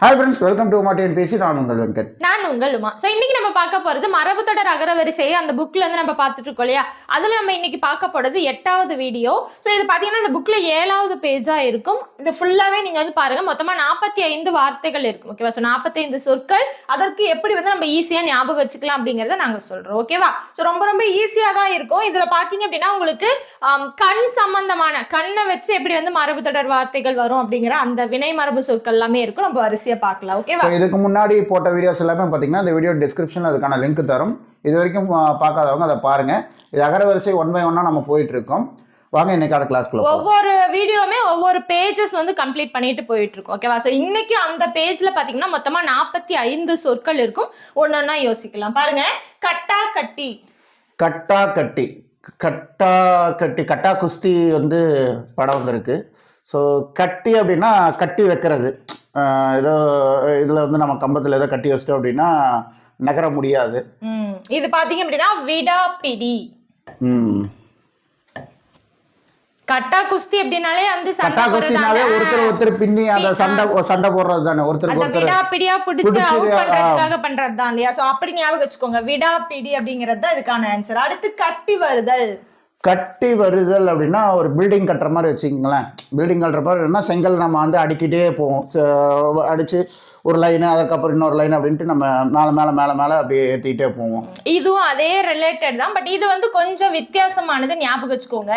Hi friends, welcome to Martin PC. நான் உங்கள் வெங்கட். நான் உங்கள் உமா. ஸோ இன்னைக்கு நம்ம பார்க்க போறது மரபு தொடர் அகரவரிசையை அந்த புக்ல இருந்து நம்ம பார்த்துட்டு இருக்கோம் இல்லையா? அதுல நம்ம இன்னைக்கு பார்க்க போறது 8வது வீடியோ. ஸோ இது பாத்தீங்கன்னா இந்த புக்ல 7வது பேஜா இருக்கும். இது ஃபுல்லாவே நீங்க வந்து பாருங்க. மொத்தமா 45 வார்த்தைகள் இருக்கும். ஓகேவா? ஸோ 45 சொற்கள். அதற்கு எப்படி வந்து நம்ம ஈஸியா ஞாபகம் வச்சுக்கலாம் அப்படிங்கறத நாங்க சொல்றோம். ஓகேவா? ஸோ ரொம்ப ஈஸியா தான் இருக்கும். இதுல பாத்தீங்க அப்படின்னா உங்களுக்கு கண் சம்பந்தமான கண்ணை வச்சு எப்படி வந்து மரபு தொடர் வார்த்தைகள் வரும் அப்படிங்கிற அந்த வினை மரபு சொற்கள் எல்லாமே இருக்கும். நம்ம வரிசையா பார்க்கலாம். ஓகேவா? இதுக்கு முன்னாடி போட்ட வீடியோஸ் எல்லாமே பாத்தீங்கன்னா இந்த வீடியோ டிஸ்கிரிப்ஷன்ல அதுக்கான லிங்க் தரும். இது வரைக்கும் பார்க்காதவங்க அதை பாருங்க. இது அகரவரிசை 1 by 1 நம்ம போயிட்டு இருக்கோம். வாங்க இன்னைக்கான கிளாஸ்க்குள்ள போலாம். ஒவ்வொரு வீடியோமே ஒவ்வொரு பேஜஸ் வந்து கம்ப்ளீட் பண்ணிட்டு போயிட்டு இருக்கோம். ஓகேவா? சோ இன்னைக்கு அந்த பேஜ்ல பாத்தீங்கன்னா மொத்தமா 45 சொற்கள் இருக்கும். ஒன்னொன்னா யோசிக்கலாம். பாருங்க. கட்டா கட்டி. கட்டா கட்டி. கட்டா கட்டி கட்டா குஸ்தி வந்து படம் வந்திருக்கு. ஸோ கட்டி அப்படின்னா கட்டி வைக்கிறது. ஏதோ இதுல வந்து நம்ம கம்பத்துல ஏதோ கட்டி வச்சிட்டோம் அப்படின்னா நகர முடியாது. இது பாத்தீங்க அப்படின்னா விடாப்பிடி. கட்டா குஸ்தி அப்படினாலே அந்த கட்டா குஸ்தினாலே ஒருத்தர் பின்னி அந்த சண்டை போடுறது தானே. ஒருத்தர் விடாப்பிடியா பிடிச்சு அவுட் பண்றதுக்காக பண்றது தான் இல்லையா? சோ அப்படி ஞாபகம் வச்சுக்கோங்க. விடாப்பிடி அப்படிங்கிறது தான் இதுக்கான ஆன்சர். அடுத்து கட்டி வருதல். கட்டி வருதல் அப்படின்னா ஒரு பில்டிங் கட்டுற மாதிரி வச்சுக்கோங்களேன். பில்டிங் கட்டுற மாதிரி செங்கல் நம்ம வந்து அடிக்கிட்டே போவோம். அடிச்சு ஒரு லைனு, அதுக்கப்புறம் இன்னொரு லைன் அப்படின்ட்டு நம்ம மேலே அப்படியே ஏற்றிக்கிட்டே போவோம். இதுவும் அதே ரிலேட்டட் தான். பட் இது வந்து கொஞ்சம் வித்தியாசமானது. ஞாபகம் வச்சுக்கோங்க.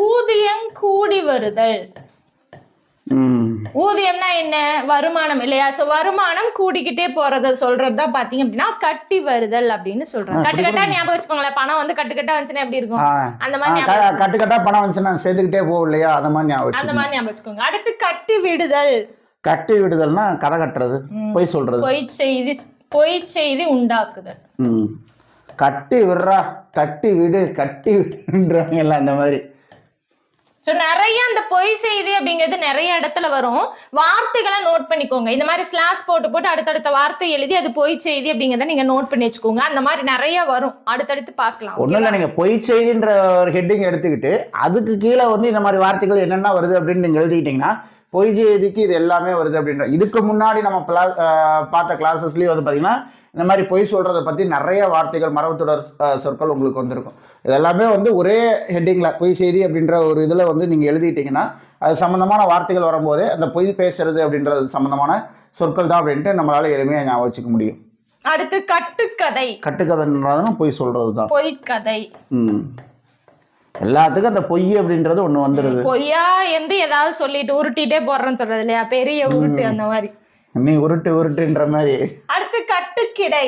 ஊதியம் கூடி வருதல். ஊதியம்னா என்ன? வருமானம் இல்லையா? சோ வருமானம் கூடிக்கிட்டே போறத சொல்றதுதான் பாத்தீங்க அப்படின்னா கட்டி வருதல் அப்படின்னு சொல்றாங்க. கட்டுக்கட்டா ஞாபகம் வச்சுக்கோங்களேன். பணம் வந்து கட்டுக்கட்டா வந்துச்சுன்னா எப்படி இருக்கும்? அந்த மாதிரி கட்டுக்கட்டா பணம் வந்துச்சுன்னா சேர்த்துக்கிட்டே போகும் இல்லையா? அந்த மாதிரி ஞாபகம் வச்சுக்கோங்க. அடுத்து கட்டி விடுதல். கட்டி விடுதல்னா கதை கட்டுறது, பொய் சொல்றது, பொய் செய்தி உண்டாக்குதல். கட்டி விடுறா, கட்டி விடு, கட்டி விடுன்றாங்க எல்லாம் அந்த மாதிரி. ஸோ நிறைய அந்த பொய் செய்தி அப்படிங்கிறது நிறைய இடத்துல வரும். வார்த்தைகளை நோட் பண்ணிக்கோங்க. இந்த மாதிரி ஸ்லாஷ் போட்டு அடுத்தடுத்த வார்த்தை எழுதி அது பொய் செய்தி அப்படிங்கிறத நீங்க நோட் பண்ணி வச்சுக்கோங்க. அந்த மாதிரி நிறைய வரும். அடுத்தடுத்து பார்க்கலாம். ஒன்றும் இல்லை, நீங்க பொய் செய்தின்ற ஒரு ஹெட்டிங் எடுத்துக்கிட்டு அதுக்கு கீழே வந்து இந்த மாதிரி வார்த்தைகள் என்னென்ன வருது அப்படின்னு நீங்க எழுதிக்கிட்டீங்கன்னா பொய் செய்திக்கு இது எல்லாமே வருது அப்படின்ற. இதுக்கு முன்னாடி நம்ம பார்த்த கிளாஸஸ்லயும் வந்து பார்த்தீங்கன்னா இந்த மாதிரி பொய் சொல்றதை பற்றி நிறைய வார்த்தைகள் மரபு தொடர் சொற்கள் உங்களுக்கு வந்திருக்கும். இது எல்லாமே வந்து ஒரே ஹெட்டிங்கில் பொய் செய்தி அப்படின்ற ஒரு இதில் வந்து நீங்கள் எழுதிட்டீங்கன்னா அது சம்மந்தமான வார்த்தைகள் வரும்போதே அந்த பொய் பேசுறது அப்படின்றது சம்மந்தமான சொற்கள் தான் அப்படின்ட்டு நம்மளால எளிமையாக ஞாபகம் வச்சுக்க முடியும். அடுத்து கட்டுக்கதை. கட்டுக்கதைன்றதும் பொய் சொல்றது தான். பொய் கதை. எல்லாத்துக்கும் அந்த பொய் அப்படின்றது ஒண்ணு வந்துடுது. பொய்யா எந்த ஏதாவது சொல்லிட்டு உருட்டிட்டே போடுறேன்னு சொல்றது இல்லையா? பெரிய உருட்டு அந்த மாதிரி. நீ உருட்டுன்ற மாதிரி. அடுத்து கட்டுக்கிடை.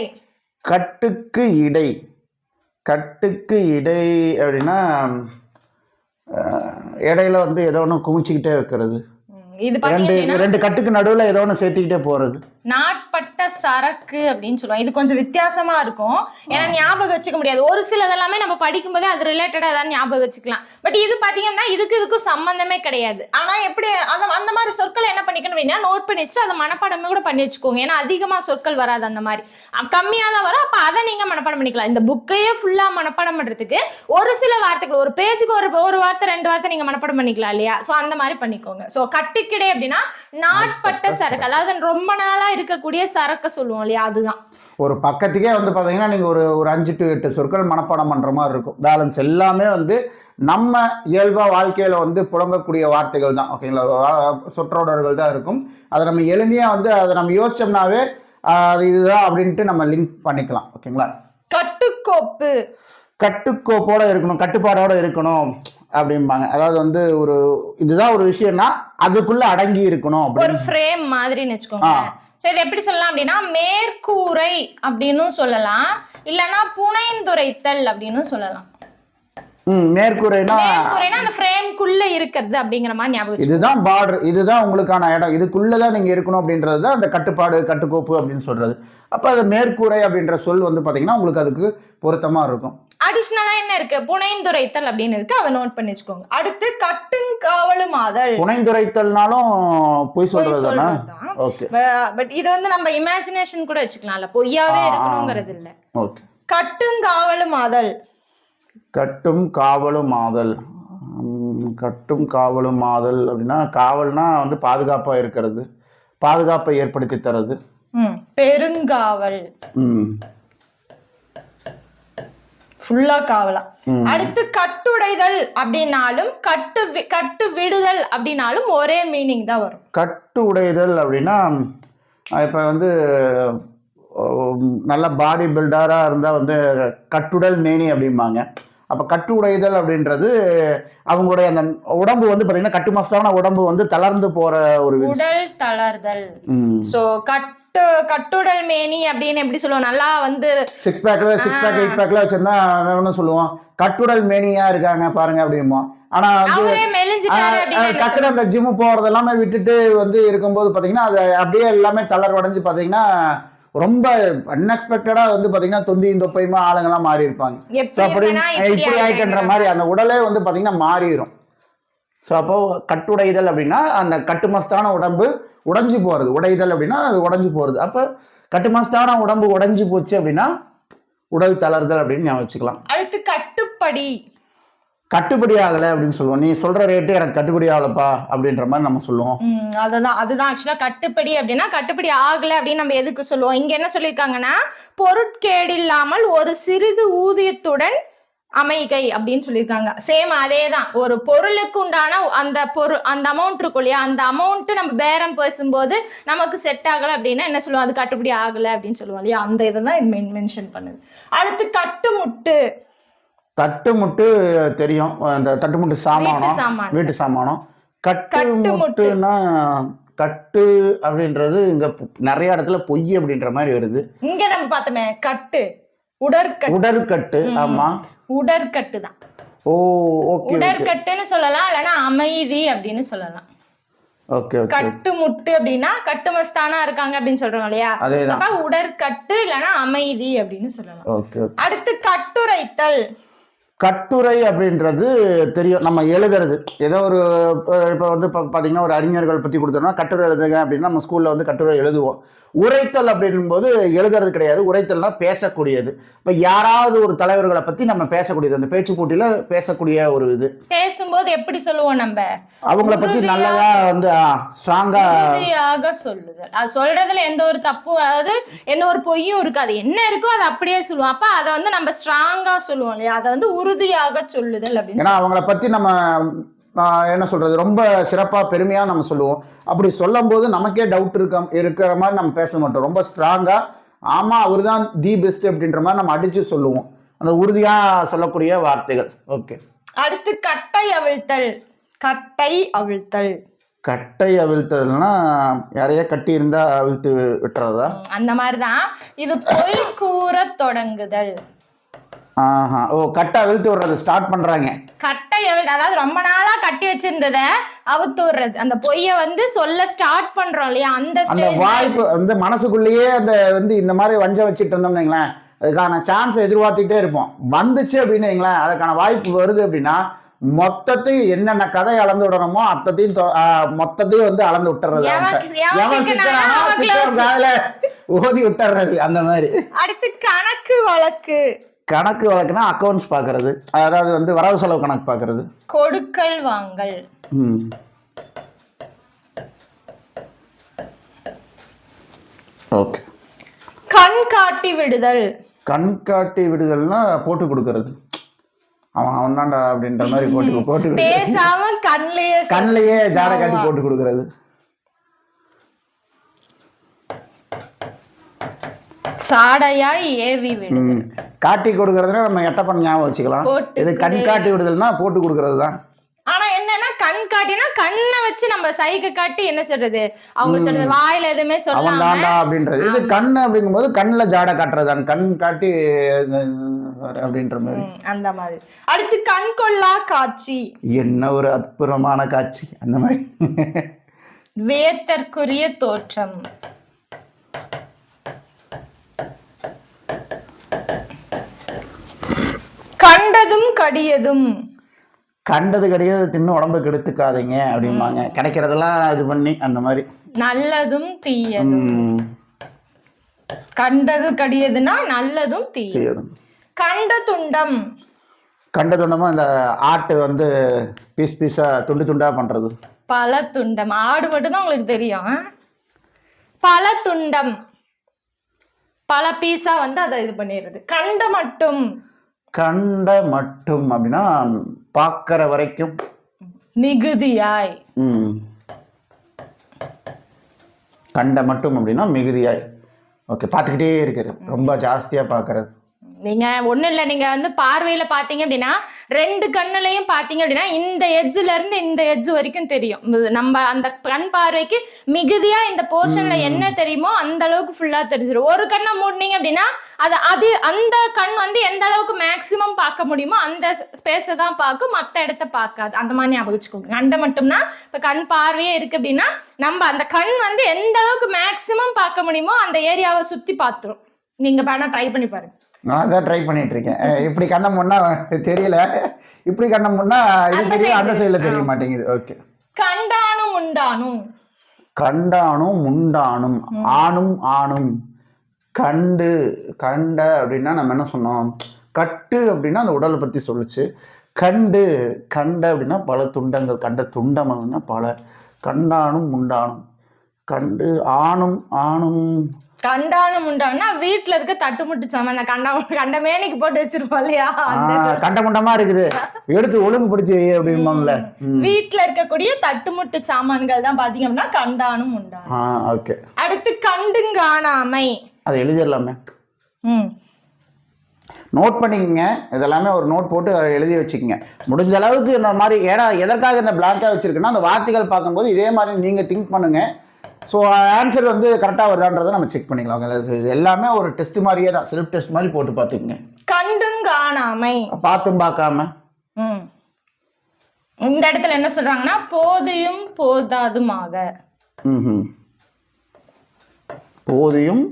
கட்டுக்கு இடை. கட்டுக்கு இடை அப்படின்னா இடையில வந்து ஏதோ ஒன்று குமிச்சுக்கிட்டே இருக்கிறது. ரெண்டு கட்டுக்கு நடுவுல ஏதோ ஒன்று சேர்த்துக்கிட்டே போறது. நாட்பட்ட சரக்கு அப்படின்னு சொல்லுவாங்க. இது கொஞ்சம் வித்தியாசமா இருக்கும். ஏன்னா ஞாபகம் வச்சுக்க முடியாது. ஒரு சிலது எல்லாமே நம்ம படிக்கும் போதே அது ரிலேட்டடா ஏதாவது ஞாபகம் வச்சுக்கலாம். பட் இது பாத்தீங்கன்னா இதுக்கும் சம்பந்தமே கிடையாது. ஆனா எப்படி அந்த மாதிரி சொற்களை என்ன பண்ணிக்கணும் அப்படின்னா நோட் பண்ணி வச்சுட்டு அதை மனப்பாடமே கூட பண்ணி வச்சுக்கோங்க. ஏன்னா அதிகமா சொற்கள் வராது. அந்த மாதிரி கம்மியா தான் வரும். அப்ப அதை நீங்க மனப்பாடம் பண்ணிக்கலாம். இந்த புக்கையே ஃபுல்லா மனப்பாடம் பண்றதுக்கு ஒரு சில வார்த்தைகள், ஒரு பேஜுக்கு ஒரு வார்த்தை 2 வார்த்தை நீங்க மனப்பாடம் பண்ணிக்கலாம் இல்லையா? சோ அந்த மாதிரி பண்ணிக்கோங்க. சோ கட்டுக்கிடை அப்படின்னா நாட்பட்ட சரக்கு, அதாவது ரொம்ப நாளா இருக்கக்கூடிய சரக்கு சொல்லுவோம் இல்லையா? அதுதான். ஒரு பக்கத்துக்கே வந்து பாத்தீங்கன்னா நீங்க ஒரு 5 to 8 சொற்கள் மனப்பாடம் பண்ற மாதிரி இருக்கும். பேலன்ஸ் எல்லாமே வந்து நம்ம இயல்பா வாழ்க்கையில வந்து புழங்கக்கூடிய வார்த்தைகள் தான். ஓகேங்களா? சொற்றொடர்கள் தான் இருக்கும். அதை நம்ம எளிமையா வந்து அதை நம்ம யோசிச்சோம்னாவே அது இதுதான் அப்படின்ட்டு நம்ம லிங்க் பண்ணிக்கலாம். ஓகேங்களா? கட்டுக்கோப்பு. கட்டுக்கோப்போட இருக்கணும், கட்டுப்பாடோட இருக்கணும் அப்படிம்பாங்க. அதாவது வந்து ஒரு இதுதான் ஒரு விஷயம்னா அதுக்குள்ள அடங்கி இருக்கணும். ஒரு ஃப்ரேம் மாதிரின்னு வச்சுக்கோங்க. சரி, எப்படி சொல்லலாம் அப்படின்னா மேற்கூரை அப்படின்னு சொல்லலாம், இல்லைன்னா புனைந்துரைத்தல் அப்படின்னு சொல்லலாம். மேற்கூரைனா அந்த ஃப்ரேம்க்குள்ள இருக்கிறது அப்படிங்கிற மாதிரி ஞாபகம். இதுதான் பார்டர், இதுதான் உங்களுக்கான இடம், இதுக்குள்ளதான் நீங்க இருக்கணும் அப்படின்றது அந்த கட்டுப்பாடு, கட்டுக்கோப்பு அப்படின்னு சொல்றது. அப்ப அது மேற்கூரை அப்படின்ற சொல் வந்து பாத்தீங்கன்னா உங்களுக்கு அதுக்கு பொருத்தமா இருக்கும். அடிஷனலா என்ன இருக்கு? புனைந்துரைத்தல் அப்படின்னு இருக்கு. அதை நோட் பண்ணி வச்சுக்கோங்க. அடுத்து கட்டுங்காவலுமாதல். புனைந்துரைத்தல்னாலும் பொய் சொல்றதுதானா? ஓகே. பட் இது வந்து நம்ம இமேஜினேஷன் கூட வச்சுக்கலாம்ல, பொய்யாவே இருக்கணுங்கிறது இல்ல. ஓகே. கட்டுங்காவலுமாதல். கட்டும் காவலும் ஆதல். கட்டும் காவலும் ஆதல் அப்படின்னா காவல்னா வந்து பாதுகாப்பா இருக்கிறது, பாதுகாப்பை ஏற்படுத்தி தர்றது. பெருங்காவல். ஃபுல்லா காவலா. அடுத்து கட்டுடைதல் அப்படின்னாலும் கட்டு விடுதல் அப்படின்னாலும் ஒரே மீனிங் தான் வரும். கட்டு உடைதல் அப்படின்னா இப்போ வந்து நல்ல பாடி பில்டராக இருந்தால் வந்து கட்டுடல் மேனி அப்படிம்பாங்க. அப்போ கட்டு உடைதல் அப்படின்றது அவங்களுடைய அந்த உடம்பு வந்து பார்த்தீங்கன்னா கட்டுமஸ்தான உடம்பு வந்து தளர்ந்து போற ஒரு உடல் தளர்தல். ஸோ கட்டுடல் மேனி அப்படின்னு எப்படி சொல்லுவோம், நல்லா வந்து 6 பேக் 8 பேக்ல வச்சிருந்தா என்ன சொல்லுவோம், கட்டுடல் மேனியா இருக்காங்க பாருங்க அப்படிமோ. ஆனா டக்குனு அந்த ஜிம் போறது எல்லாமே விட்டுட்டு வந்து இருக்கும்போது பாத்தீங்கன்னா அது அப்படியே எல்லாமே தளர்வடைஞ்சு பாத்தீங்கன்னா ரொம்ப அன்எக்ஸ்பெக்டடா வந்து பாத்தீங்கன்னா தொந்தியும் தொப்பையுமா ஆளுங்கெல்லாம் மாறி இருப்பாங்க. இப்படி ஆயிட்டுன்ற மாதிரி அந்த உடலே வந்து பாத்தீங்கன்னா மாறிடும். ஸோ அப்போ கட்டுடைதல் அப்படின்னா அந்த கட்டுமஸ்தான உடம்பு உடைஞ்சு போறது, உடைதல் அப்படின்னா அது உடைஞ்சு போறது. அப்போ கட்டுமஸ்தான உடம்பு உடைஞ்சு போச்சு அப்படின்னா உடல் தளர்தல் அப்படின்னு ஞாபகம் வச்சுக்கலாம். அடுத்து கட்டுப்படி ஆகலை அப்படின்னு சொல்லுவோம். நீ சொல்ற ரேட்டு எனக்கு கட்டுப்படி ஆகலப்பா அப்படின்ற மாதிரி நம்ம சொல்லுவோம். அதுதான் ஆக்சுவலா கட்டுப்படி அப்படின்னா கட்டுப்படி ஆகலை அப்படின்னு நம்ம எதுக்கு சொல்லுவோம். இங்க என்ன சொல்லியிருக்காங்கன்னா பொருட்கேடு இல்லாமல் ஒரு சிறிது ஊதியத்துடன் அமைகை அப்படின்னு சொல்லியிருக்காங்க. சேம் அதே தான். ஒரு பொருளுக்கு உண்டான அந்த அமௌண்ட் இருக்கும் இல்லையா, அந்த அமௌண்ட் நம்ம பேரம் பேசும்போது நமக்கு செட் ஆகலை அப்படின்னா என்ன சொல்லுவோம், அது கட்டுப்படி ஆகலை அப்படின்னு சொல்லுவோம் இல்லையா, அந்த இதை தான் இது மென்ஷன் பண்ணுது. அடுத்து தட்டுமுட்டு தெரியும், அந்த தட்டுமுட்டு சாமானம், வீட்டு சாமானம். கட்டுமுட்டுனா கட்டு அப்படின்றது இங்க நிறைய இடத்துல பொய் அப்படின்ற மாதிரி வருது. இங்க நம்ம பார்த்தோமே உடற்கட்டு. ஆமா, உடற்கட்டு தான். ஓ ஓகே, உடற்கட்டுன்னு சொல்லலாம், இல்லைன்னா அமைதி அப்படின்னு சொல்லலாம். ஓகே, கட்டுமுட்டு அப்படின்னா கட்டுமஸ்தானா இருக்காங்க அப்படின்னு சொல்றோம் இல்லையா, அதேதான் உடற்கட்டு இல்லைன்னா அமைதி அப்படின்னு சொல்லலாம். ஓகே. அடுத்து கட்டுரை அப்படின்றது தெரியும், நம்ம எழுதுறது. ஏதோ ஒரு இப்போ வந்து பார்த்தீங்கன்னா ஒரு அறிஞர்கள் பற்றி கொடுத்தோம்னா கட்டுரை எழுதுங்க அப்படின்னா நம்ம ஸ்கூலில் வந்து கட்டுரை எழுதுவோம். உரைத்தல் அப்படின்போது எழுதுறது கிடையாது, உரைத்தல்னா பேசக்கூடியது. இப்போ யாராவது ஒரு தலைவர்களை பற்றி நம்ம பேசக்கூடியது, அந்த பேச்சு போட்டியில் பேசக்கூடிய ஒரு இது. பேசும்போது எப்படி சொல்லுவோம், நம்ம அவங்கள பற்றி நல்லதா வந்து ஸ்ட்ராங்காக சொல்லுதல். அது சொல்றதுல எந்த ஒரு தப்பு, அதாவது எந்த ஒரு பொய்யும் இருக்காது, என்ன இருக்கோ அதை அப்படியே சொல்லுவோம். அப்ப அதை வந்து நம்ம ஸ்ட்ராங்கா சொல்லுவோம் இல்லையா, அதை வந்து உறுதியாக சொல்லுதல் அப்படின்னு. ஏன்னா அவங்கள பற்றி நம்ம என்ன சொல்றது, ரொம்ப சிறப்பா பெருமையா நம்ம சொல்லுவோம். அப்படி சொல்லும் போது நமக்கே டவுட் இருக்கிற மாதிரி நம்ம பேச மாட்டோம். ரொம்ப ஸ்ட்ராங்கா ஆமா அவர் தான் தி பெஸ்ட் அப்படின்ற மாதிரி நம்ம அடிச்சு சொல்லுவோம். அந்த உறுதியா சொல்லக்கூடிய வார்த்தைகள். ஓகே. அடுத்து கட்டை அவிழ்த்தல்னா யாரையா கட்டி இருந்தா அவிழ்த்து விட்டுறதா, அந்த மாதிரிதான். இது பொய் கூற தொடங்குதல். ஓ, கட்டை அவிழ்த்து விடுறது ஸ்டார்ட் பண்றாங்க. கட்டை அதாவது ரொம்ப நாளா கட்டி வச்சிருந்தத அவுத்து விடுறது, அந்த பொய்ய வந்து சொல்ல ஸ்டார்ட் பண்றோம் இல்லையா, அந்த வாய்ப்பு வந்து மனசுக்குள்ளேயே அந்த வந்து இந்த மாதிரி வஞ்ச வச்சுட்டு இருந்தோம்னீங்களேன், அதுக்கான சான்ஸ் எதிர்பார்த்துக்கிட்டே இருப்போம். வந்துச்சு அப்படின்னு வைங்களேன், அதுக்கான வாய்ப்பு வருது அப்படின்னா மொத்தத்தையும் என்னென்ன கதை அளந்து விடணுமோ மொத்தத்தையும் வந்து அளந்து விட்டுறது, ஓதி விட்டுறது அந்த மாதிரி. அடுத்து கணக்கு வழக்குனா அக்கௌண்ட்ஸ் பாக்குறது, அதாவது வந்து வரவு செலவு கணக்கு பாக்குறது. கொடுக்கல் வாங்கல். ஓகே. கண்காட்டி விடுதல்னா போட்டு கொடுக்கறது, அவன் தான்டா அப்படின்ற மாதிரி போட்டு பேசாம கண்ணிலேயே ஜாடை காட்டி போட்டு கொடுக்கறது. சாடையாய் ஏவி விடுதல். காட்டி கொடுக்கறதுனா நம்ம எட்டப்பன் ஞாபகம் வச்சுக்கலாம். இது கண் காட்டி விடுதல்னா போட்டு கொடுக்கறது தான். ஆனா என்னன்னா கண் காட்டினா கண்ணை வச்சு நம்ம சைகை காட்டி என்ன சொல்றது, அவங்க சொல்றது வாயில எதுவுமே சொல்லாம அப்படின்றது. இது கண்ணு அப்படிங்கும்போது கண்ணுல ஜாடை காட்டுறது, கண் காட்டி அப்படின்ற மாதிரி, அந்த மாதிரி. அடுத்து கண் கொள்ளா காட்சி. என்ன ஒரு அற்புதமான காட்சி, அந்த மாதிரி. வியத்தற்குரிய தோற்றம். கண்டது கடியது தின்னு உடம்புக்கு எடுத்துக்காதீங்க அப்படிம்பாங்க. கிடைக்கிறதெல்லாம் இது பண்ணி அந்த மாதிரி. நல்லதும் தீயதும். கண்டது கடியதுன்னா நல்லதும் தீயதும். கண்டதுண்டமா இந்த ஆட்டு வந்து பீஸா துண்டு துண்டா பண்றது. பல துண்டம். ஆடு மட்டும் தான் உங்களுக்கு தெரியும். பல துண்டம், பல பீஸா வந்து அதை இது பண்ணிடுறது. கண்ட மட்டும், கண்ட மட்டும் அப்படின்னா பார்க்கிற வரைக்கும். மிகுதியாய், கண்ட மட்டும் அப்படின்னா மிகுதியாய். ஓகே, பார்த்துக்கிட்டே இருக்கிறது, ரொம்ப ஜாஸ்தியா பார்க்கறது. நீங்க ஒண்ணு இல்ல, நீங்க வந்து பார்வையில பாத்தீங்க அப்படின்னா 2 கண்ணுலயும் பாத்தீங்க அப்படின்னா இந்த எட்ஜ்ல இருந்து இந்த எட்ஜ் வரைக்கும் தெரியும். நம்ம அந்த கண் பார்வைக்கு மிகுதியா இந்த போர்ஷன்ல என்ன தெரியுமோ அந்த அளவுக்கு ஃபுல்லா தெரிஞ்சிடும். ஒரு கண்ணை மூடினீங்க அப்படின்னா அது அந்த கண் வந்து எந்த அளவுக்கு மேக்சிமம் பார்க்க முடியுமோ அந்த ஸ்பேஸை தான் பார்க்கும், மற்ற இடத்த பார்க்காது. அந்த மாதிரி ஞாபகம் வச்சுக்கோங்க. கண்ட மட்டும்னா இப்ப கண் பார்வையே இருக்கு அப்படின்னா நம்ம அந்த கண் வந்து எந்த அளவுக்கு மேக்சிமம் பார்க்க முடியுமோ அந்த ஏரியாவை சுத்தி பார்த்துரும். நீங்க வேணா ட்ரை பண்ணி பாருங்க. நான் தான் ட்ரை பண்ணிட்டு இருக்கேன். இப்படி கண்ணை முன்னா தெரியல, இப்படி கண்ணை முன்னா இது தெரியும், அந்த சைடுல தெரிய மாட்டேங்குது. ஓகே. கண்டானும் உண்டானும், கண்டானும் முண்டானும், ஆணும் ஆணும். கண்டு கண்ட அப்படின்னா நம்ம என்ன சொன்னோம், கட்டு அப்படின்னா அந்த உடலை பத்தி சொல்லுச்சு. கண்டு கண்ட அப்படின்னா பல துண்டங்கள், கண்ட துண்டம் அப்படின்னா பல. கண்டானும் முண்டானும், கண்டு ஆணும் ஆணும். கண்டானும் உண்டானா வீட்டுல இருக்க தட்டுமுட்டு சாமான், கண்ட மேனிக்கு போட்டு வச்சிருப்போம் இல்லையா, கண்ட முண்டமா இருக்குது, எடுத்து ஒழுங்குபடுத்தி அப்படின்பாங்கல்ல. வீட்டுல இருக்கக்கூடிய தட்டுமுட்டு சாமான்கள் தான் பாத்தீங்க அப்படின்னா கண்டானும் உண்டானும். ஓகே. அடுத்து கண்டுங்காணாமை, அதை எழுதிடலாமே. நோட் பண்ணிக்கங்க, இதெல்லாமே ஒரு நோட் போட்டு எழுதி வச்சுக்கோங்க முடிஞ்ச அளவுக்கு. இந்த மாதிரி ஏன்னா எதற்காக இந்த பிளாங்கா வச்சிருக்குன்னா அந்த வார்த்தைகள் பார்க்கும்போது இதே மாதிரி நீங்க திங்க் பண்ணுங்க. ஸோ ஆன்சர் வந்து கரெக்டாக வருதான்றதை நம்ம செக் பண்ணிக்கலாம். எல்லாமே ஒரு டெஸ்ட் மாதிரியே தான், செல்ஃப் டெஸ்ட் மாதிரி போட்டு பார்த்துக்குங்க. கண்டுங்காணாமை, பார்த்தும் பார்க்காம. இந்த இடத்துல என்ன சொல்றாங்கன்னா போதியும் போதாதுமாக. போதியும்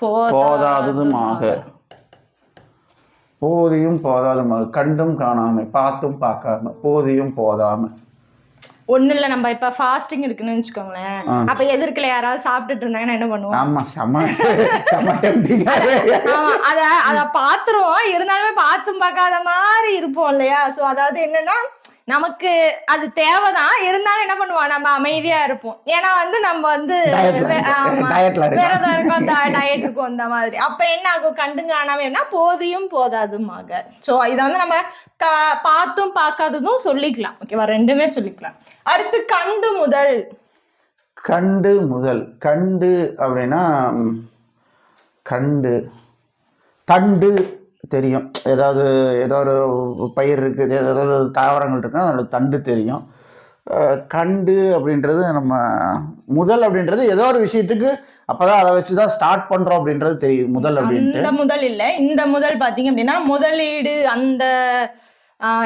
போதாததுமாக, போதியும் போதாதுமாக. கண்டும் காணாமை, பார்த்தும் பார்க்காம, போதியும் போதாம. ஒண்ணு இல்ல, நம்ம இப்ப ஃபாஸ்டிங் இருக்குன்னு வச்சுக்கோங்களேன், அப்ப எதிர்க்கல யாராவது சாப்பிட்டுட்டு இருந்தாங்கன்னா என்ன பண்ணுவோம்? ஆமா, அத பாத்துருவோம், இருந்தாலுமே பார்த்தும் பார்க்காத மாதிரி இருப்போம் இல்லையா. சோ அதாவது என்னன்னா நமக்கு அது தேவைதான், இருந்தாலும் என்ன பண்ணுவோம், நம்ம அமைதியா இருப்போம். ஏன்னா வந்து நம்ம வந்து விரதம் இருக்கோம், டயட் இருக்கும் அந்த மாதிரி. அப்ப என்ன ஆகும், கண்டுங்காணாம போதியும் போதாதுமாக. சோ இதை வந்து நம்ம பார்த்தும் பார்க்காததும் சொல்லிக்கலாம். ஓகேவா, ரெண்டுமே சொல்லிக்கலாம். அடுத்து கண்டு முதல், கண்டு முதல். கண்டு அப்படின்னா கண்டு, தண்டு தெரியும், ஏதாவது ஏதோ ஒரு பயிர் இருக்குது, ஏதாவது தாவரங்கள் இருக்குன்னா அதோட தண்டு தெரியும். கண்டு அப்படின்றது நம்ம முதல் அப்படின்றது ஏதோ ஒரு விஷயத்துக்கு அப்பதான் அதை வச்சுதான் ஸ்டார்ட் பண்றோம் அப்படின்றது தெரியும் முதல் அப்படின்ட்டு. இந்த முதல் இல்ல, இந்த முதல் பாத்தீங்க அப்படின்னா முதலீடு, அந்த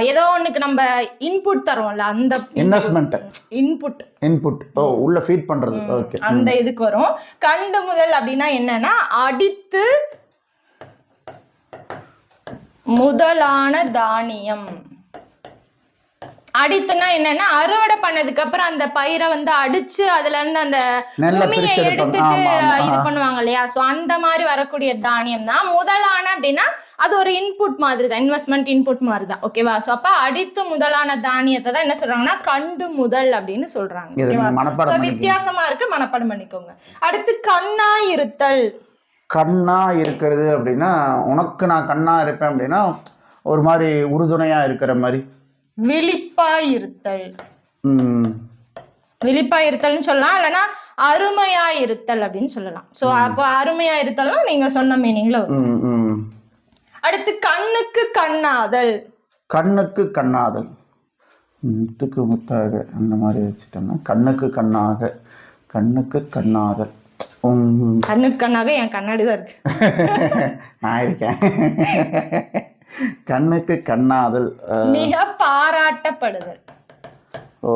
ஏதோ ஒண்ணுக்கு நம்ம இன்புட் தரோம்ல, அந்த இன்வெஸ்ட்மெண்ட், இன்புட் உள்ள ஃபீட் பண்றது. ஓகே, அந்த இதுக்கு வரும். கண்டு முதல் அப்படின்னா என்னன்னா அடித்து முதலான தானியம். அடித்துனா என்னன்னா அறுவடை பண்ணதுக்கு அப்புறம் அந்த பயிரை வந்து அடிச்சு அதுல இருந்து அந்த பூமியை எடுத்துட்டு இது பண்ணுவாங்க இல்லையா. சோ அந்த மாதிரி வரக்கூடிய தானியம் தான் முதலான அப்படின்னா அது ஒரு இன்புட் மாதிரி தான், இன்வெஸ்ட்மெண்ட் இன்புட் மாதிரி தான். ஓகேவா. சோ அப்ப அடித்து முதலான தானியத்தை தான் என்ன சொல்றாங்கன்னா கண்டு முதல் அப்படின்னு சொல்றாங்க. வித்தியாசமா இருக்கு, மனப்பாடம் பண்ணிக்கோங்க. அடுத்து கண்ணா இருத்தல். கண்ணா இருக்கிறது அப்படின்னா உனக்கு நான் கண்ணா இருப்பேன் அப்படின்னா ஒரு மாதிரி உறுதுணையா இருக்கிற மாதிரி. விழிப்பாய் இருத்தல், விழிப்பாய் இருத்தல்னு சொல்லலாம், இல்லைன்னா அருமையா இருத்தல் அப்படின்னு சொல்லலாம். சோ அப்போ அருமையா இருத்தல்னா நீங்க சொன்ன மீனிங்ல வரும். அடுத்து கண்ணுக்கு கண்ணாதல். கண்ணுக்கு கண்ணாதல், முத்துக்கு முத்தாக அந்த மாதிரி வச்சுட்டோம்னா கண்ணுக்கு கண்ணாக, கண்ணுக்கு கண்ணாதல். கண்ணுக்கு கண்ணாக என் கண்ணாடி தான் இருக்கு, நான் இருக்கேன். கண்ணுக்கு கண்ணாதல், மிக பாராட்டப்படுதல். ஓ,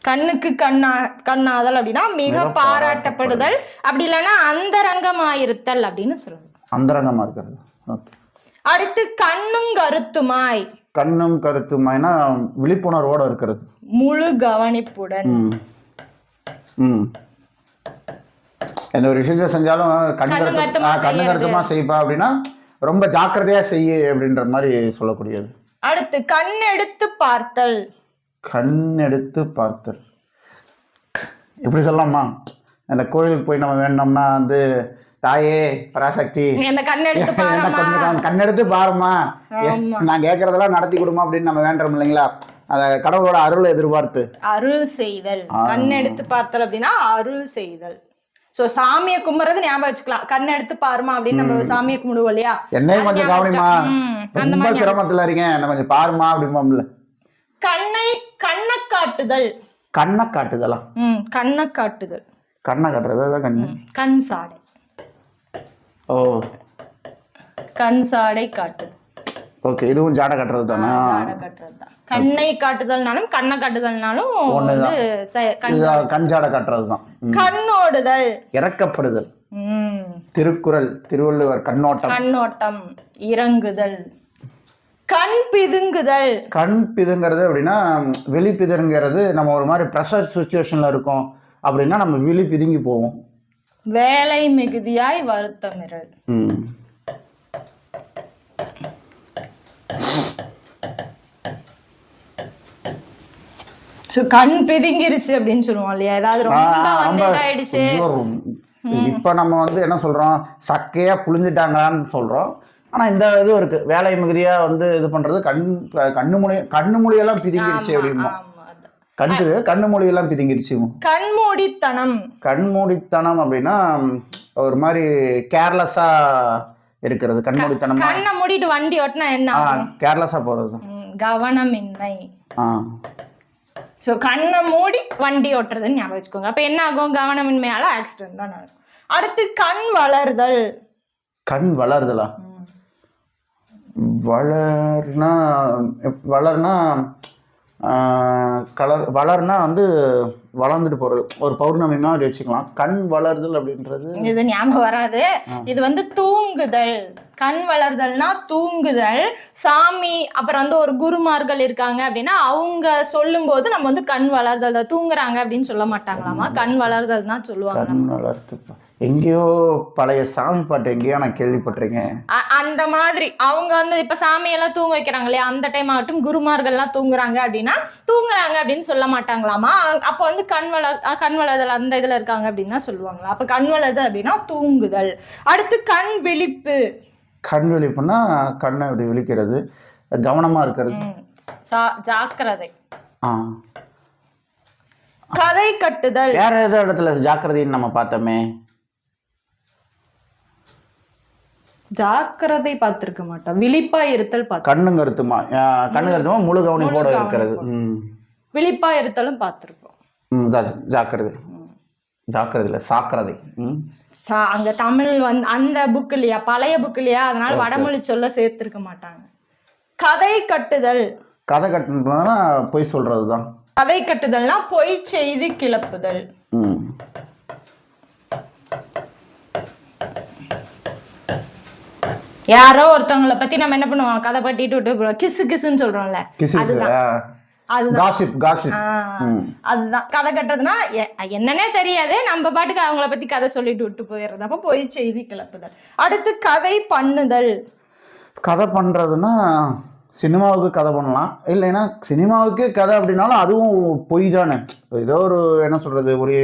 கண்ணுக்கு கண்ணாதல் அப்படின்னா மிக பாராட்டப்படுதல், அப்படி இல்லைன்னா அந்தரங்கமாயிருத்தல் அப்படின்னு சொல்லுவாங்க. அந்தரங்கமா இருக்கிறது. ஓகே. அடுத்து கண்ணும் கருத்துமாய். கண்ணும் கருத்துமாய்னா விழிப்புணர்வோட இருக்கிறது, முழு கவனிப்புடன். எந்த ஒரு விஷயத்த செஞ்சாலும் கண்ணு கருத்துமா செய்ப்பா அப்படின்னா ரொம்ப ஜாக்கிரதையா செய்ய அப்படின்ற மாதிரி சொல்லக்கூடியது. அடுத்து கண் எடுத்து பார்த்தல். கண் எடுத்து பார்த்தல், இப்படி சொல்லலாமா? அந்த கோயிலுக்கு போய் நம்ம வேணும்னா வந்து தாயே பராசக்தி என்ன கண்ணெடுத்து பாருமா, கண்ணெடுத்து பாருமா, நான் கேட்கறதெல்லாம் நடத்தி கொடுமா அப்படின்னு நம்ம வேண்டுறோம் இல்லைங்களா? அந்த கடவுளோட அருளை எதிர்பார்த்து அருள் செய்தல், கண்ணெடுத்து பார்த்தல் அப்படின்னா அருள் செய்தல். சோ சாமியை கும்பிடுறது ஞாபகம் வச்சுக்கலாம். கண்ணெடுத்து பாருமா அப்படின்னு நம்ம சாமியை கும்பிடுவோம் இல்லையா? என்னையும் கொஞ்சம் கவனிமா, ரொம்ப சிரமத்துல இருக்கேன், என்ன கொஞ்சம் பாருமா அப்படிம்போம்ல. கண்ணை காட்டுதல். கண்ணை காட்டுதலா? கண்ணை காட்டுதல், கண்ணை காட்டுறது அதான் கண்ணு. கண் சாடை. ஓ, கண் சாடை காட்டுதல். ஓகே, இதுவும் ஜாடை காட்டுறது தானா? ஜாடை காட்டுறது தான். கண்ணை காட்டுதல்னாலும் கண்ணை காட்டுதல்னாலும் கஞ்சாடை காட்டுறது தான். கண்ணோடுதல், இறக்கப்படுதல். திருக்குறள், திருவள்ளுவர் கண்ணோட்டம். கண்ணோட்டம், இறங்குதல். கண் பிதுங்குதல். கண் பிதுங்கிறது அப்படின்னா வெளி பிதுங்கிறது, நம்ம ஒரு மாதிரி ப்ரெஷர் சுச்சுவேஷன்ல இருக்கோம் அப்படின்னா நம்ம விழி பிதுங்கி போவோம். வேலை மிகுதியாய் வருத்தமிரல். கண் பிதுங்கிருச்சு அப்படின்னு சொல்லுவோம் இல்லையா? ஏதாவது ரொம்ப இதாயிடுச்சு. இப்ப நம்ம வந்து என்ன சொல்றோம், சக்கையா புழிஞ்சிட்டாங்களான்னு சொல்றோம். ஆனா இந்த இது இருக்கு, வேலை மிகுதியா வந்து இது பண்றது, கண்ணு மொழியெல்லாம் பிதுங்கிருச்சு அப்படிமா. கண்ணு மொழியெல்லாம் பிதுங்கிருச்சு. கண்மூடித்தனம். கண்மூடித்தனம் அப்படின்னா ஒரு மாதிரி கேர்லெஸ்ஸா இருக்கிறது. கண்மூடித்தனம், கண்ணை மூடிட்டு வண்டி ஓட்டினா என்ன? கேர்லெஸ்ஸா போறது. கவனமின்மை. ஸோ கண்ணை மூடி வண்டி ஓட்டுறதுன்னு ஞாபகம் வச்சுக்கோங்க. அப்ப என்ன ஆகும்? கவனமின்மையால ஆக்சிடென்ட் தான் நடக்கும். அடுத்து கண் வளர்தல். கண் வளர்தலா? வளர்னா வளர்னா வந்து வளர்ந்துட்டு போறது, ஒரு பௌர்ணமி மாதிரி வச்சுக்கலாம். கண் வளர்தல் அப்படின்றது இது ஞாபகம் வராது. இது வந்து தூங்குதல். கண் வளர்தல்னா தூங்குதல். சாமி அப்புறம் வந்து ஒரு குருமார்கள் இருக்காங்க அப்படின்னா அவங்க சொல்லும் போது நம்ம வந்து கண் வளர்தல், தூங்குறாங்க அப்படின்னு சொல்ல மாட்டாங்களாமா, கண் வளர்தல் தான் சொல்லுவாங்க. கண் வளர்த்து எங்கேயோ பழைய சாமி பாட்டு எங்கேயோ நான் கேள்விப்பட்டிருக்கேன். அந்த மாதிரி அவங்க வந்து இப்ப சாமியெல்லாம் தூங்க வைக்கிறாங்க இல்லையா, அந்த டைம் ஆகட்டும் குருமார்கள்லாம் தூங்குறாங்க அப்படின்னா தூங்குறாங்க அப்படின்னு சொல்ல மாட்டாங்களாமா. அப்ப வந்து கண் வளர்தல் அந்த இதுல இருக்காங்க அப்படின்னு தான் சொல்லுவாங்களா. அப்ப கண் வளர்தல் அப்படின்னா தூங்குதல். அடுத்து கண் விழிப்பு. கண் விழிப்புன்னா கண்ணை இப்படி விழிக்கிறது, கவனமா இருக்கிறது, ஜாக்கிரதை. கதை கட்டுதல். வேற ஏதோ இடத்துல ஜாக்கிரதைன்னு நம்ம பார்த்தோமே. ஜாக்கிரதை பார்த்திருக்க மாட்டோம், விழிப்பா இருத்தல் பார்த்து. கண்ணு கருத்துமா முழு கவனிப்போட இருக்கிறது. விழிப்பா இருத்தலும் பார்த்திருக்கோம். ஜாக்கிரதை, ஜாக்கிரதை சாக்கிரதை. அங்க தமிழ் வந்து அந்த புக் இல்லையா, பழைய புக் இல்லையா, அதனால வடமொழி சொல்ல சேர்த்திருக்க மாட்டாங்க. கதை கட்டுதல். கதை கட்டுனா பொய் சொல்றதுதான். கதை கட்டுதல்னா பொய் செய்தி கிளப்புதல். யாரோ ஒருத்தவங்களை பத்தி நம்ம என்ன பண்ணுவோம், கதை பட்டிட்டு விட்டு கிசு கிசுன்னு சொல்றோம்ல, அதுதான் கதை கட்டுறதுன்னா. என்னன்னே தெரியாது, நம்ம பாட்டுக்கு அவங்கள பத்தி கதை சொல்லிட்டு விட்டு போயிடுறது. அப்ப பொய் செய்தி கிளப்புதல். அடுத்து கதை பண்ணுதல். கதை பண்றதுன்னா சினிமாவுக்கு கதை பண்ணலாம், இல்லைன்னா சினிமாவுக்கு கதை அப்படின்னாலும் அதுவும் பொய் தானே. ஏதோ ஒரு என்ன சொல்றது, ஒரு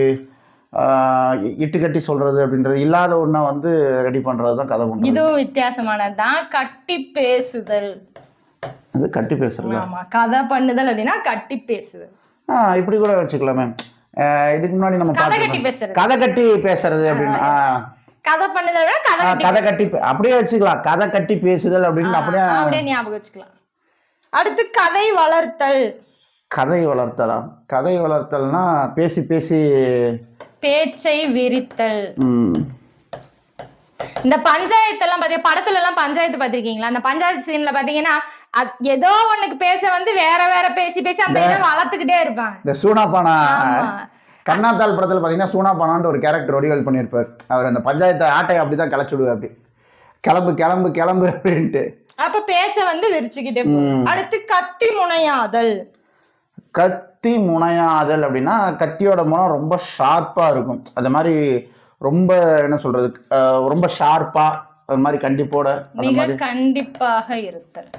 இட்டு கட்டி சொல்றது அப்படின்றது, இல்லாத ஒண்ண வந்து ரெடி பண்றது தான் கதை பண்றது. இதுவும் வித்தியாசமானதுதான். கட்டி பேசுதல். அது கட்டி பேசுறது. ஆமா, கதை பண்ணுதல் அப்படின்னா கட்டி பேசுதல். இப்படி கூட வச்சுக்கலாமே. இதுக்கு முன்னாடி நம்ம கதை கட்டி பேசுறது, கதை கட்டி பேசுறது அப்படின்னா கதை பண்ணுதல் கதை கட்டி அப்படியே வச்சுக்கலாம். கதை கட்டி பேசுதல் அப்படின்னு அப்படியே ஞாபகம் வச்சுக்கலாம். அடுத்து கதை வளர்த்தல். கதை வளர்த்தலா? கதை வளர்த்தல்னா பேசி பேசி பேச்சை விரித்தல். இந்த பஞ்சாயத்து எல்லாம் பாத்தீங்க, படத்துல எல்லாம் பஞ்சாயத்து பாத்திருக்கீங்களா? அந்த பஞ்சாயத்து சீன்ல பாத்தீங்கன்னா ஏதோ ஒண்ணுக்கு பேச வந்து வேற வேற பேசி பேசி அந்த இதை வளர்த்துக்கிட்டே இருப்பாங்க. இந்த சூனாப்பானா கண்ணாத்தாள் படத்துல பாத்தீங்கன்னா சூனாப்பானான்னு ஒரு கேரக்டர் வடிவேல் பண்ணியிருப்பார். அவர் அந்த பஞ்சாயத்தை ஆட்டையை அப்படிதான் கிளச்சுடுவார், அப்படி கிளம்பு கிளம்பு கிளம்பு அப்படின்ட்டு. அப்ப பேச்ச வந்து விரிச்சுக்கிட்டே. அடுத்து கத்தி முனையாதல். கத்தி முனையாதல் அப்படின்னா கத்தியோட முனை ரொம்ப ஷார்ப்பா இருக்கும். அந்த மாதிரி ரொம்ப என்ன சொல்றது, ரொம்ப ஷார்ப்பா, அது மாதிரி கண்டிப்போட, மிக கண்டிப்பாக இருத்தல்.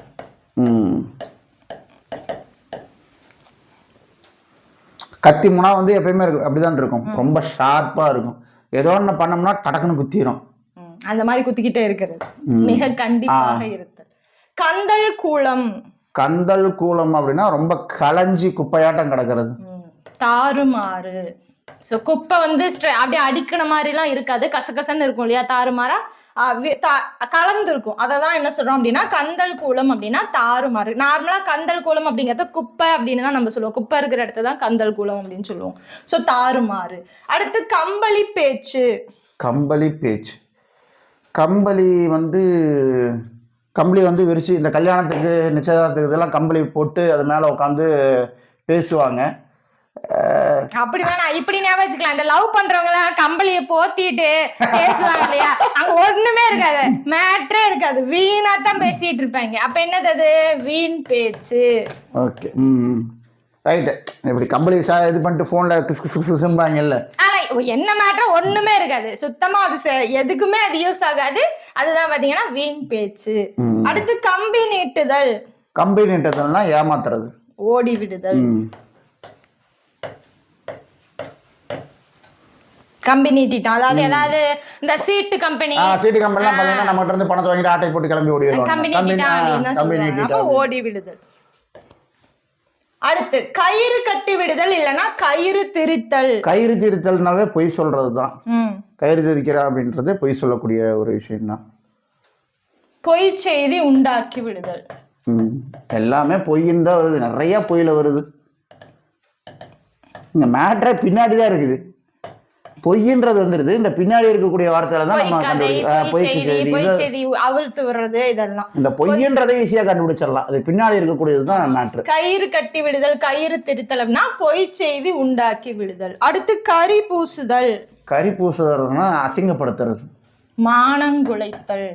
கத்தி முனா வந்து எப்பயுமே இருக்கும் அப்படிதான் இருக்கும், ரொம்ப ஷார்ப்பா இருக்கும். ஏதோ ஒன்று பண்ணோம்னா டடக்குன்னு குத்திரும். அந்த மாதிரி குத்திக்கிட்டே இருக்கிறது மிக கண்டிப்பாக இருத்தல். கந்தல் கூலம். கந்தல் கூலம் அப்படின்னா ரொம்ப களைஞ்சி குப்பையாட்டம் கிடக்கிறது. தாறுமாறு. ஸோ குப்பை வந்து அப்படியே அடிக்கிற மாதிரிலாம் இருக்காது, கசகசன்னு இருக்கும் இல்லையா, தாறுமாறா கலந்து இருக்கும். அதை தான் என்ன சொல்றோம் அப்படின்னா கந்தல் கூலம் அப்படின்னா தாறுமாறு. நார்மலா கந்தல் கூலம் அப்படிங்கறத குப்பை அப்படின்னு தான் நம்ம சொல்லுவோம், குப்பை இருக்கிற இடத்த தான் கந்தல் கூலம் அப்படின்னு சொல்லுவோம். ஸோ தாறுமாறு. அடுத்து கம்பளி பேச்சு. கம்பளி பேச்சு. கம்பளி வந்து கம்பளி வந்து விரிச்சு இந்த கல்யாணத்துக்கு நிச்சயதார்த்தத்துக்கு இதெல்லாம் கம்பளி போட்டு அது மேலே உட்காந்து பேசுவாங்க. அப்படி வேணாம், இப்படி ஞாபகம் வச்சுக்கலாம். இந்த லவ் பண்றவங்க எல்லாம் கம்பளியை போத்திட்டு பேசுவாங்க இல்லையா, அங்க ஒண்ணுமே இருக்காது, மேட்ரே இருக்காது, வீணா தான் பேசிட்டு இருப்பாங்க. அப்ப என்னது அது, வீண் பேச்சு. Okay, right. இப்படி கம்பளி இது பண்ணிட்டு போன்ல கிசும்பாங்கல்ல, ஆனா என்ன மேட்ரு ஒண்ணுமே இருக்காது, சுத்தமா அது எதுக்குமே அது யூஸ் ஆகாது. அதுதான் பாத்தீங்கன்னா வீண் பேச்சு. அடுத்து கம்பி நீட்டுதல். கம்பி நீட்டுதல்னா ஏமாத்துறது, ஓடி விடுதல். கம்பி நீட்டிட்டோம், அதாவது ஏதாவது இந்த சீட்டு கம்பெனி கம்பெனிலாம் பாத்தீங்கன்னா நம்ம கிட்ட இருந்து பணத்தை வாங்கிட்டு ஆட்டை போட்டு கிளம்பி ஓடிடுவாங்க. கம்பி நீட்டிட்டான், ஓடி விடுதல். அடுத்து கயிறு கட்டி விடுதல் இல்லனா கயிறு திரித்தல். கயிறு திரித்தல்னாவே பொய் சொல்றதுதான். கயிறு திரிக்கிறா அப்படின்றது பொய் சொல்லக்கூடிய ஒரு விஷயம் தான். பொய் செய்தி உண்டாக்கி விடுதல். எல்லாமே பொய்ன்னு தான் வருது, நிறைய பொய்யில வருது. இந்த மேட்ரே பின்னாடிதான் இருக்குது, பொய்ன்றது வந்துருது. இந்த பின்னாடி இருக்கக்கூடிய வார்த்தையில தான் நம்ம அவிழ்த்து வர்றது, இதெல்லாம் இந்த பொய்ன்றதை ஈஸியா கண்டுபிடிச்சிடலாம். அது பின்னாடி இருக்கக்கூடியதுதான் மேட்ரு. கயிறு கட்டி விடுதல், கயிறு திரித்தல் அப்படின்னா பொய் செய்தி உண்டாக்கி விடுதல். அடுத்து கரி பூசுதல். கரி பூசுதல்னா அசிங்கப்படுத்துறது, மானங்குலைத்தல்.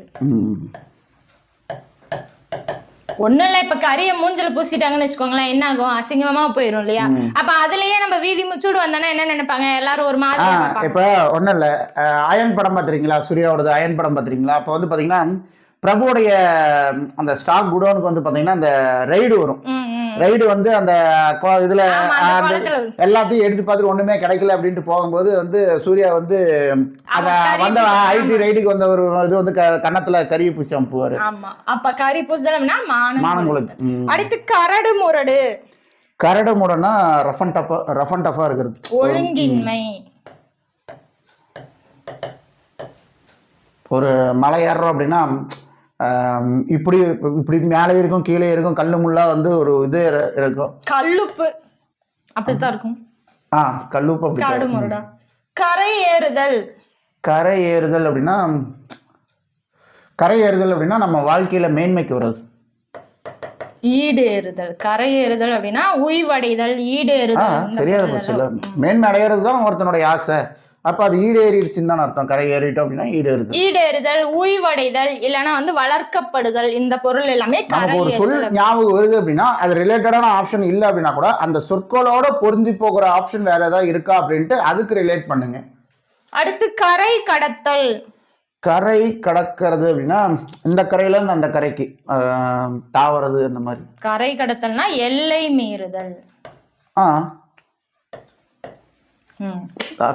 ஒண்ணும் இல்ல, இப்ப கரிய மூஞ்சல பூசிட்டாங்கன்னு வச்சுக்கோங்களேன், என்ன ஆகும், அசிங்கமா போயிரும் இல்லையா. அப்ப அதுலயே நம்ம வீதி முச்சூடு வந்தானா என்ன நினைப்பாங்க, எல்லாரும் ஒரு மாதிரி. இப்ப ஒண்ணும் இல்ல, அயன் படம் பாத்துறீங்களா, சூர்யாவோட அயன் படம் பாத்துறீங்களா? அப்ப வந்து பாத்தீங்கன்னா பிரபுடைய அந்த ஸ்டாக் குடோனுக்கு வந்து பாத்தீங்கன்னா அந்த ரைடு வரும். ரைடு வந்து அந்த இதுல எல்லாத்தையும் எடுத்து பார்த்துட்டு ஒண்ணுமே கிடைக்கல அப்படின்ட்டு போகும்போது வந்து சூர்யா வந்து வந்த ஐடி ரைடுக்கு வந்த ஒரு இது வந்து கன்னத்துல கறி பூசி அனுப்புவாரு. அப்ப கறி பூசுதல்னா மானங்குளத்து. அடுத்து கரடு முரடு. கரடு முரடுனா ரஃப் அண்ட் டஃபா இருக்கிறது, ஒழுங்கின்மை. ஒரு மலை ஏறுறோம் அப்படின்னா இப்படி இப்படி மேலே இருக்கும் கீழே இருக்கும், கல்லு முள்ளா வந்து ஒரு இது இருக்கும், கல்லுப்பு அப்படித்தான் இருக்கும். கல்லுப்பு அப்படி. கரை ஏறுதல். கரை ஏறுதல் அப்படின்னா நம்ம வாழ்க்கையில மேன்மைக்கு வர்றது. ஈடேறுதல். கரை ஏறுதல் அப்படின்னா உய்வடைதல், ஈடேறுதல். சரியா போச்சு. மேன்மை அடைகிறது தான் ஒருத்தனுடைய ஆசை. அப்ப அது ஈடேறிடுச்சுன்னு தான் அர்த்தம். கரை ஏறிட்டோம் அப்படின்னா ஈடேறுதல். ஈடேறுதல், உய்வடைதல் இல்லைன்னா வந்து வளர்க்கப்படுதல், இந்த பொருள் எல்லாமே. நமக்கு ஒரு சொல் ஞாபகம் வருது அப்படின்னா அது ரிலேட்டடான ஆப்ஷன் இல்லை அப்படின்னா கூட அந்த சொற்களோட பொருந்தி போகிற ஆப்ஷன் வேற ஏதாவது இருக்கா அப்படின்ட்டு அதுக்கு ரிலேட் பண்ணுங்க. அடுத்து கரை கடத்தல். கரை கடக்கிறது அப்படின்னா இந்த கரையில இருந்து அந்த கரைக்கு தாவறது, அந்த மாதிரி. கரை கடத்தல்னா எல்லை மீறுதல்.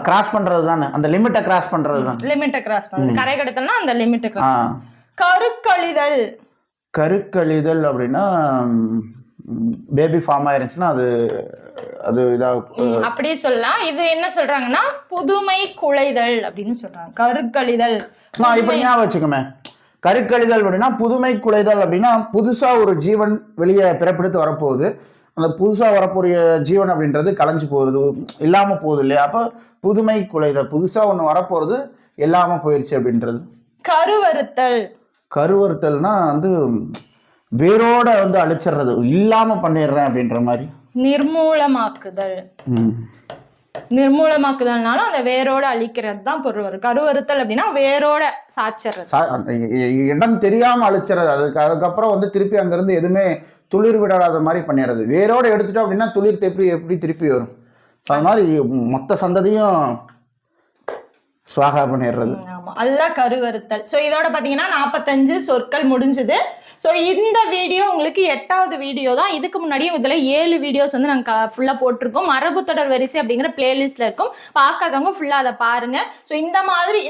கிராஸ் பண்றது தானே, அந்த லிமிட்டை கிராஸ் பண்றது தான். லிமிட்டை கிராஸ் பண்றது. கரை கடத்தல்னா அந்த லிமிட்டை கிராஸ். கருக்கழிதல். கருக்கழிதல் அப்படின்னா பேபி ஃபார்ம் ஆயிருச்சுன்னா அது அப்படியே சொல்லலாம். இது என்ன சொல்றாங்கன்னா புதுமை குலைதல் அப்படின்னு சொல்றாங்க. கருக்கழிதல் இப்படி ஞாபகம் வச்சுக்கோமே. கருக்கழிதல் அப்படின்னா புதுமை குலைதல் அப்படின்னா புதுசா ஒரு ஜீவன் வெளியே பிறப்பெடுத்து வரப்போகுது, அந்த புதுசா வரக்கூடிய ஜீவன் அப்படின்றது கலைஞ்சு போகுது, இல்லாம போகுது இல்லையா. அப்ப புதுமை குலைதல், புதுசா ஒண்ணு வரப்போறது இல்லாம போயிருச்சு அப்படின்றது. கருவறுத்தல். கருவறுத்தல்னா வந்து வேரோட வந்து அழிச்சிடுறது, இல்லாம பண்ணிடுறேன் அப்படின்ற மாதிரி. நிர்மூலமாக்குதல். நிர்மூலமாக்குதல்னாலும் அந்த வேரோட அழிக்கிறது தான் பொருள் வரும். கருவறுத்தல் அப்படின்னா வேரோட சாய்ச்சறது, இடம் தெரியாம அழிச்சிடுறது. அதுக்கப்புறம் வந்து திருப்பி அங்கிருந்து எதுவுமே துளிர் விடாத மாதிரி பண்ணிடுறது. வேரோட எடுத்துட்டோம் அப்படின்னா துளிர் எப்படி திருப்பி வரும், அது மாதிரி மொத்த சந்ததியும் சுவாகா பண்ணிடுறது. ஆமா, அதுதான் கருவறுத்தல். ஸோ இதோட பார்த்தீங்கன்னா 45 சொற்கள் முடிஞ்சுது. ஸோ இந்த வீடியோ உங்களுக்கு 8வது வீடியோ தான். இதுக்கு முன்னாடியும் இதில் 7 வீடியோஸ் வந்து நாங்கள் ஃபுல்லாக போட்டிருக்கோம். மரபு தொடர் வரிசை அப்படிங்கிற பிளேலிஸ்ட்ல இருக்கும். பார்க்காதவங்க ஃபுல்லாக அதை பாருங்க. ஸோ இந்த மாதிரி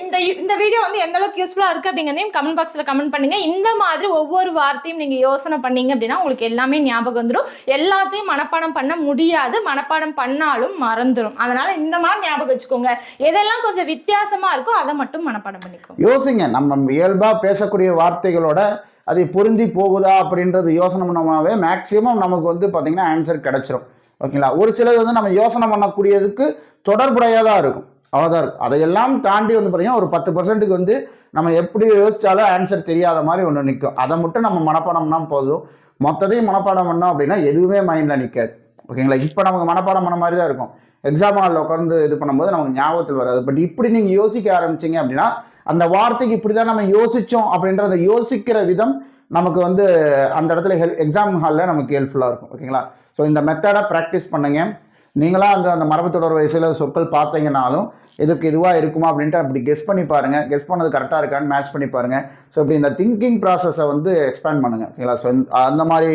இந்த வீடியோ வந்து எந்த அளவுக்கு யூஸ்ஃபுல்லாக இருக்கு அப்படிங்கிறதையும் கமெண்ட் பாக்ஸில் கமெண்ட் பண்ணுங்க. இந்த மாதிரி ஒவ்வொரு வார்த்தையும் நீங்கள் யோசனை பண்ணீங்க அப்படின்னா உங்களுக்கு எல்லாமே ஞாபகம் வந்துடும். எல்லாத்தையும் மனப்பாடம் பண்ண முடியாது, மனப்பாடம் பண்ணாலும் மறந்துடும். அதனால இந்த மாதிரி ஞாபகம் வச்சுக்கோங்க. எதெல்லாம் கொஞ்சம் வித்தியாசமா இருக்கோ அதை மட்டும் மனப்பாடம் பண்ணிக்கோங்க. யோசிங்க, நம்ம இயல்பா பேசக்கூடிய வார்த்தைகளோட அது பொருந்தி போகுதா அப்படின்றது யோசனை பண்ணோம்னாவே மேக்சிமம் நமக்கு வந்து பார்த்தீங்கன்னா ஆன்சர் கிடைச்சிரும். ஓகேங்களா? ஒரு சிலது வந்து நம்ம யோசனை பண்ணக்கூடியதுக்கு தொடர்புடையதாக இருக்கும், அவ்வளோதான் இருக்கும். அதையெல்லாம் தாண்டி வந்து பார்த்தீங்கன்னா ஒரு 10% வந்து நம்ம எப்படி யோசிச்சாலும் ஆன்சர் தெரியாத மாதிரி ஒன்று நிற்கும். அதை மட்டும் நம்ம மனப்பாடம்னா போதும். மொத்தத்தையும் மனப்பாடம் பண்ணோம் அப்படின்னா எதுவுமே மைண்டில் நிற்காது. ஓகேங்களா? இப்போ நமக்கு மனப்பாடம் பண்ண மாதிரி தான் இருக்கும். எக்ஸாம் ஹாலில் உட்காந்து இது பண்ணும்போது நமக்கு ஞாபகத்தில் வராது. பட் இப்படி நீங்கள் யோசிக்க ஆரம்பிச்சிங்க அப்படின்னா அந்த வார்த்தைக்கு இப்படி தான் நம்ம யோசித்தோம் அப்படின்ற அந்த யோசிக்கிற விதம் நமக்கு வந்து அந்த இடத்துல எக்ஸாம் ஹாலில் நமக்கு ஹெல்ப்ஃபுல்லாக இருக்கும். ஓகேங்களா? ஸோ இந்த மெத்தடை ப்ராக்டிஸ் பண்ணுங்க. நீங்களாக அந்த மரபு தொடர் வரிசையில் சொற்கள் பார்த்தீங்கன்னாலும் இதுக்கு இதுவாக இருக்குமா அப்படின்ட்டு அப்படி கெஸ் பண்ணி பாருங்கள். கெஸ் பண்ணது கரெக்டாக இருக்கான்னு மேட்ச் பண்ணி பாருங்கள். ஸோ இப்படி இந்த திங்கிங் ப்ராசஸை வந்து எக்ஸ்பேண்ட் பண்ணுங்கள். ஓகேங்களா? ஸோ அந்த மாதிரி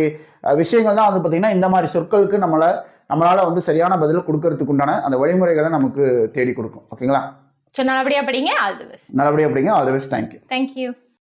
விஷயங்கள் தான் வந்து பார்த்திங்கன்னா இந்த மாதிரி சொற்களுக்கு நம்மளால் வந்து சரியான பதில் கொடுக்கறதுக்கு உண்டான அந்த வழிமுறைகளை நமக்கு தேடி கொடுக்கும். ஓகேங்களா? ஸோ நல்லபடியாக படிங்க. All the best. நல்லபடியாக படிங்க. All the best. Thank you. Thank you.